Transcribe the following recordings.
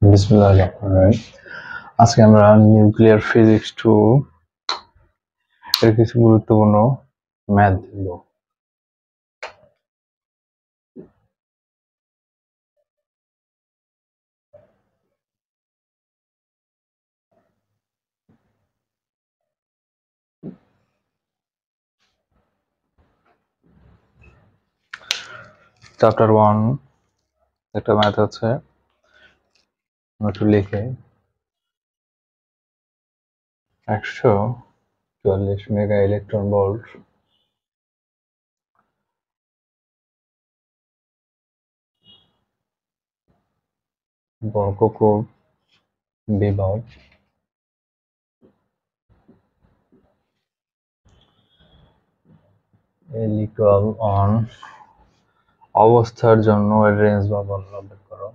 বিসমিল্লাহির রহমানির রহিম। আজকে আমরা নিউক্লিয়ার ফিজিক্স 2 এর কিছু গুরুত্বপূর্ণ ম্যাথ দেখব। চ্যাপ্টার 1 একটা ম্যাথ হচ্ছে, একটু লিখে 144 মেগা ইলেকট্রন ভোল্ট বর্গকূপ বিভব L equal on অবস্থার জন্য এর রেঞ্জ বা বর্গ বের করো।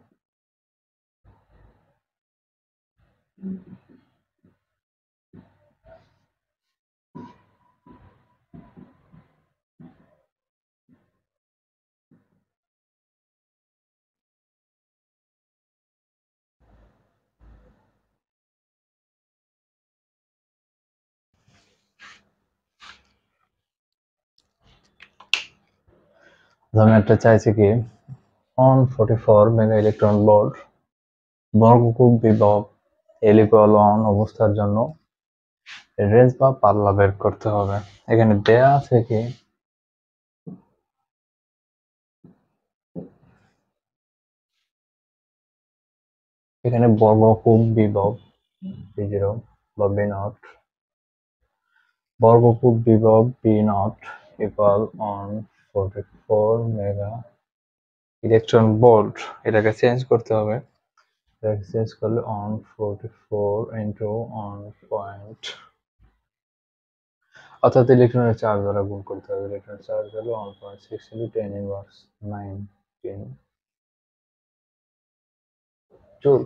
আমি একটা চাইছি কি 144 মেগা ইলেকট্রন ভোল্ট বর্গকূপ বিভব L equal on অবস্থার জন্য রেঞ্জ বা পাল্লা বের করতে হবে। এখানে দেয়া আছে কি এখানে বর্গকূপ বিভব B0 বা B0 বর্গকূপ বিভব B0 equal on 44 mega electron volt. এটাকে চেঞ্জ করতে হবে, এটাকে চেঞ্জ করলে অন 44 ইন্টু অন পয়েন্ট, অর্থাৎ ইলেকট্রনের চার্জ দ্বারা গুণ করতে হবে। ইলেকট্রনের চার্জ হলো 1.6 ইন্টু 10 ইনভার্স 19 জুল।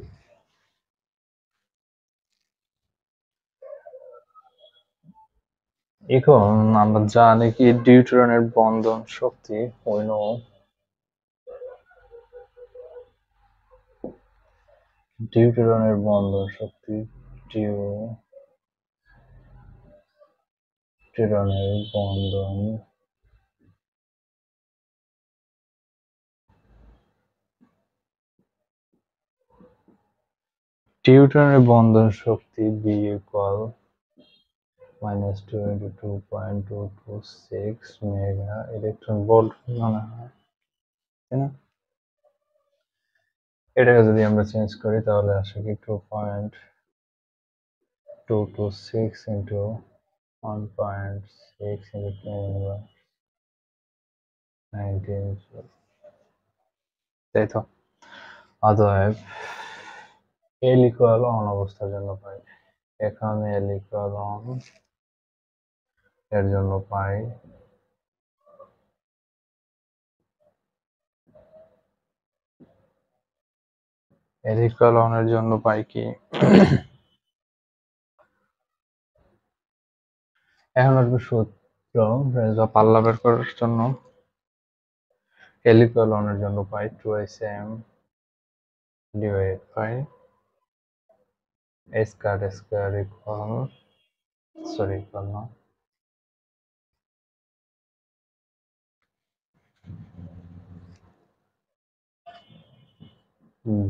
এখন আমরা জানি কি ডিউটরনের বন্ধন শক্তি ডিউটেরনের বন্ধন শক্তি ডিউটেরনের বন্ধন ডিউটেরনের বন্ধন শক্তি B equal -2 into 2.226 mega electron volt মনে হয়, তাই না? এটাকে যদি আমরা চেঞ্জ করি তাহলে আসে কি 2.226 into 1.6 into 10 19, তাই তো? অতএব L equal on অবস্থার জন্য পাই, এখানে L equal on এর জন্য পাই L equal on এর জন্য পাই কি এখন আসবে সূত্র রেঞ্জ বা পাল্লা বের করার জন্য। L equal on এর জন্য পাই 2sm divided by a square equal না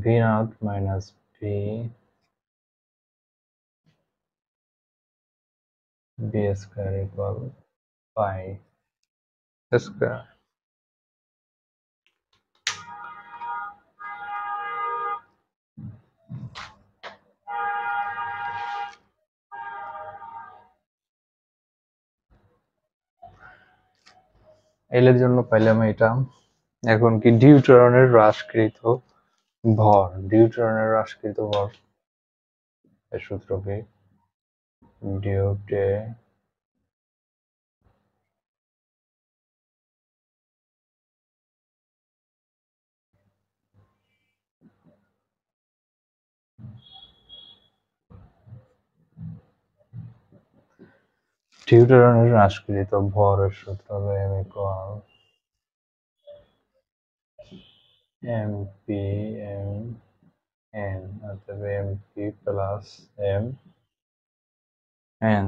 V0 minus B square equal pi square। L এর জন্য পাইলাম এটা। এখন কি ডিউটেরনের হ্রাসকৃত ভর, ডিউটেরনের হ্রাসকৃত ভর এর সূত্র কি ডিউটে টিউটরনের হ্রাসকৃত ভরের সূত্র হবে m equal mp m n, অর্থাৎ mp প্লাস m n,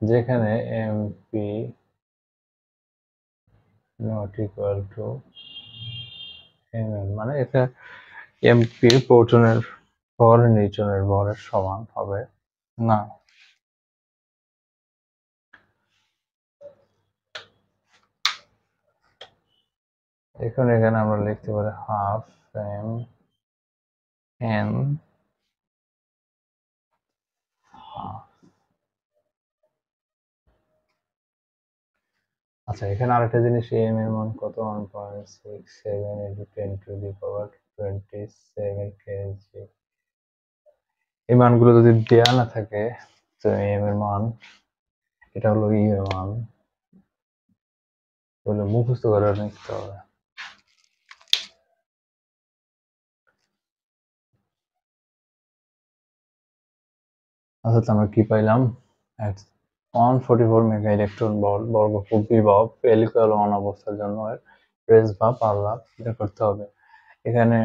যেখানে mp not equal to mm, মানে এটা mp প্রোটনের ভর নিউটনের ভরের সমান হবে না। এখানে আমরা লিখতে পারি হাফ m n আচ্ছা, এখানে আরেকটা জিনিস, এম এর মান কত, 1.67 into 10 to the power 27 KG. এই মানগুলো যদি দেয়া না থাকে তো এম এর মান, এটা হলো ই এর মান, তাহলে মুখস্থ করে নিতে হবে। অর্থাৎ আমরা কি পাইলাম, 144 মেগা ইলেকট্রন ভোল্ট বর্গফুট বিভব L ইকুয়াল 1 অবস্থার জন্য রেঞ্জ বা পাল্লা বের করতে হবে। এখানে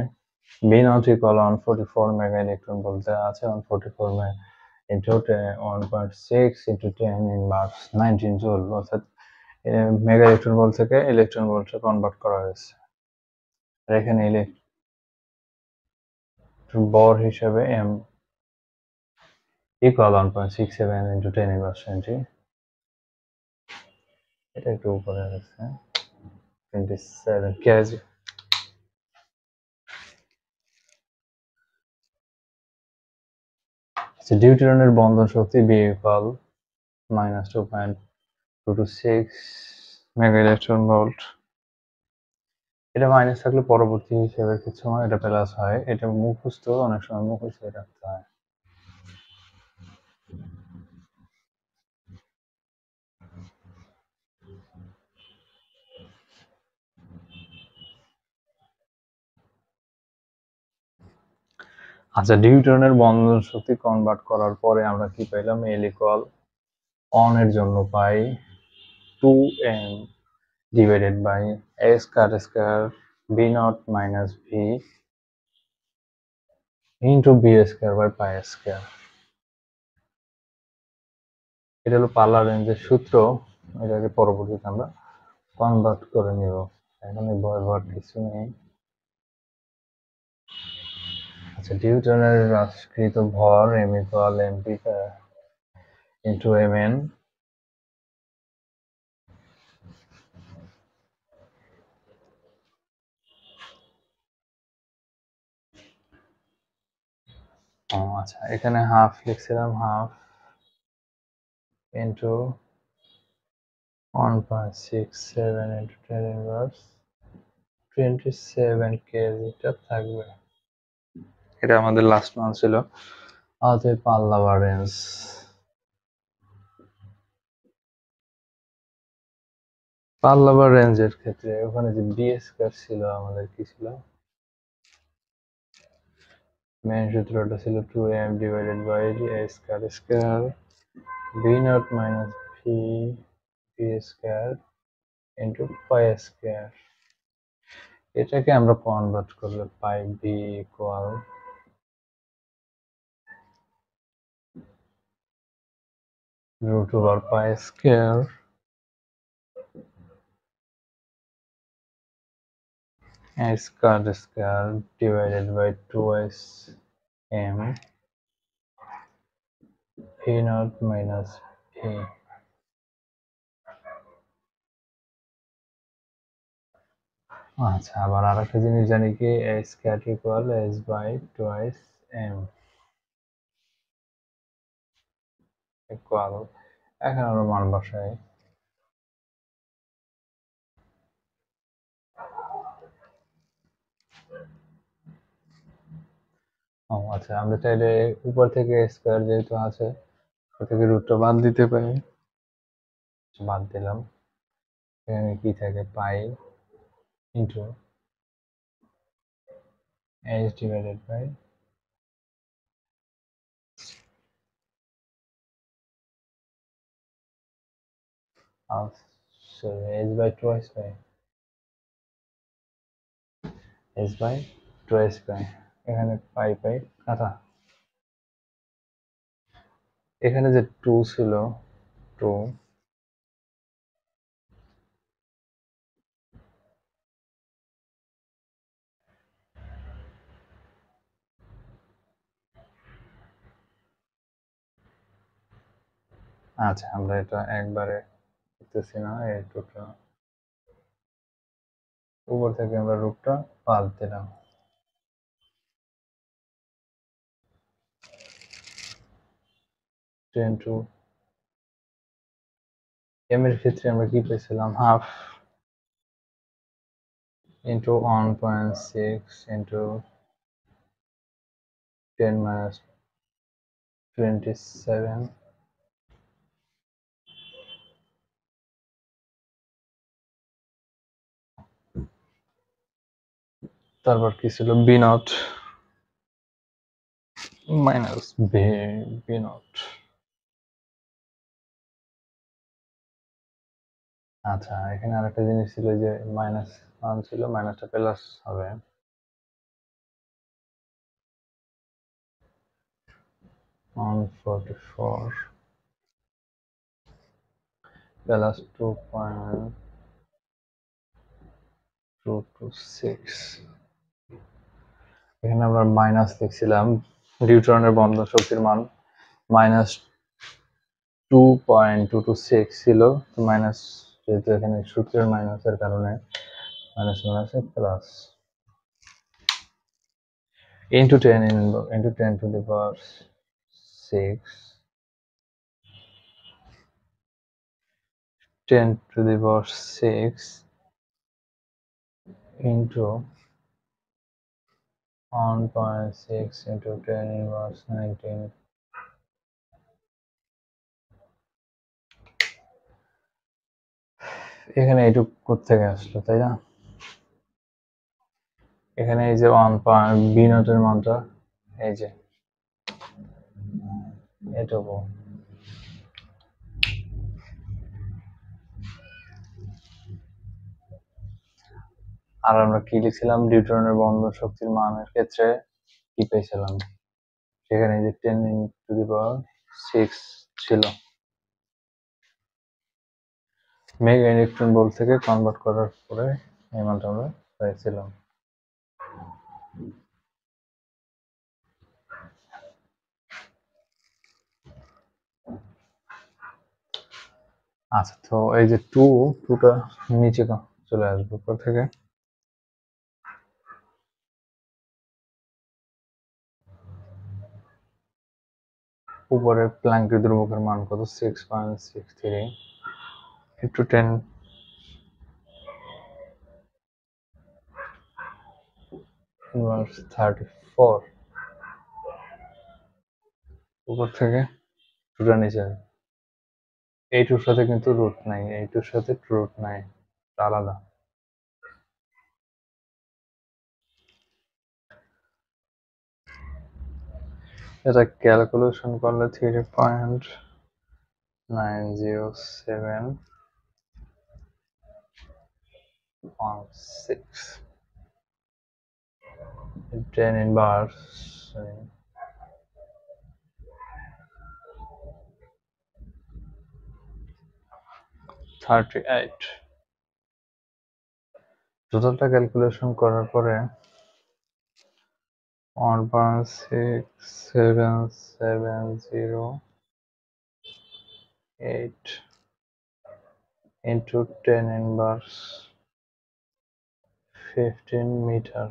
B not equal 144 mega electron বলতে আছে, 144 mega into 1.6 into 10 inverse 19 joule, অর্থাৎ মেগা ইলেকট্রন ভোল্ট থেকে ইলেকট্রন ভোল্টে কনভার্ট করা হয়েছে। আর এখানে ইলেকট্রন ভর হিসেবে m ইকুয়াল 1.67 ইন্টু 10 ইনভার্স 20, এটা একটু উপরে আছে 27 কেজি। ডিউটেরিয়ামের বন্ধন শক্তি B equal -2.226 mega electron volt. এটা মাইনাস থাকলে পরবর্তী হিসেবে কিছু সময় এটা প্লাস হয়, এটা মুখস্থ, অনেক সময় মুখস্থ রাখতে হয়। আচ্ছা, ডিউটেরিয়ামের বন্ধন শক্তি কনভার্ট করার পরে আমরা কি পেলাম, L ইকুয়াল অন এর জন্য pi 2m divided by a square b naught minus v into b square by pi square. এটা হলো পার্লার রেঞ্জের সূত্র, এটাকে পরবর্তীতে আমরা কনভার্ট করে নিব, এখানে ভর কিছু নেই। আচ্ছা, ডিউটেরিয়ামের হ্রাসকৃত ভর m equal mp into mn, আচ্ছা এখানে হাফ লিখছিলাম, হাফ ইন্টু 1.67 ইন্টু 10 ইনভার্স 27 কেজিটা থাকবে। এটা আমাদের লাস্ট মান ছিল। অতএব পাল্লা বা রেঞ্জ, পাল্লা বা রেঞ্জের ক্ষেত্রে ওখানে যে বি স্কয়ার ছিল, আমাদের কি ছিল, মেইন সূত্রটা ছিল 2m divided by a square b naught minus V B square into pi square. এটাকে আমরা কনভার্ট করলে পাই B equal root over pi square a square divided by 2m V naught minus V. আচ্ছা, আবার আরেকটা জিনিস জানি কি, a square equal s by twice m equal, এখন আমরা মান বসাই। আচ্ছা, আমরা চাইলে উপর থেকে স্কয়ার যেহেতু আছে, ওটা থেকে রুটটা বাদ দিতে পারি, বাদ দিলাম। এখানে কি থাকে, pi into h divided by half, sorry, h by twice by h by twice by এখানে পাই পাই কাটা, এখানে যে 2 ছিল 2 আচ্ছা আমরা এটা একবারে করতেছি না, এই টুকটা উপর থেকে আমরা রূপটা বাদ দিলাম। 10 টু m এর ক্ষেত্রে আমরা কি পেয়েছিলাম, হাফ ইন্টু 1.6 ইন্টু 10 minus 27, তারপর কি ছিল B naught minus B naught. আচ্ছা এখানে আরেকটা জিনিস ছিল যে মাইনাস 1 ছিল, মাইনাসটা প্লাস হবে, on 44 প্লাস 2.226, এখানে আমরা মাইনাস লিখছিলাম, নিউট্রনের বন্ধন শক্তির মান মাইনাস 2.226 ছিল, তো মাইনাস যেহেতু এখানে সূত্রের মাইনাসের কারণে মাইনাস মাইনাসে plus into 10 into 10 to the power 6, 10 to the power 6 into 1.6 into 10 inverse 19, এখানে এইটুক কোত্থেকে আসলো তাই না, এখানে এই যে 1 বি নটের মানটা এই যে এটুকু, আর আমরা কি লিখছিলাম নিউটনের বন্ধন শক্তির মানের ক্ষেত্রে কি পেয়েছিলাম, সেখানে যে 10 টু দি পাওয়ার 6 ছিল, মেগা ইলেকট্রন ভোল্ট থেকে কনভার্ট করার পরে এই মানটা আমরা পেয়েছিলাম। আচ্ছা তো এই যে টুটা নিচে চলে আসবে উপর থেকে, উপরে প্ল্যাঙ্কের ধ্রুবকের মান কত 6.63 into 10 inverse 34, উপর থেকে টুটা নিচে আসবে, এই টুর সাথে কিন্তু রুট নাই, এই টুর সাথে রুট নাই, আলাদা। এটা ক্যালকুলেশন করলে 3.90716, 10 inverse 38, টোটালটা ক্যালকুলেশন করার পরে 1.6778 into 10 inverse 15 মিটার।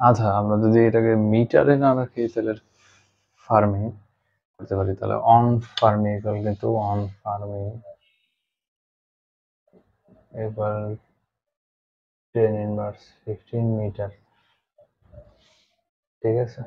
আচ্ছা আমরা যদি এটাকে মিটারে না রাখি তাহলে ফার্মি করতে পারি, তাহলে অন ফার্মি ইকুয়াল কিন্তু অন ফার্মি এবার 10 ইনভার্স 15 মিটার, ঠিক আছে।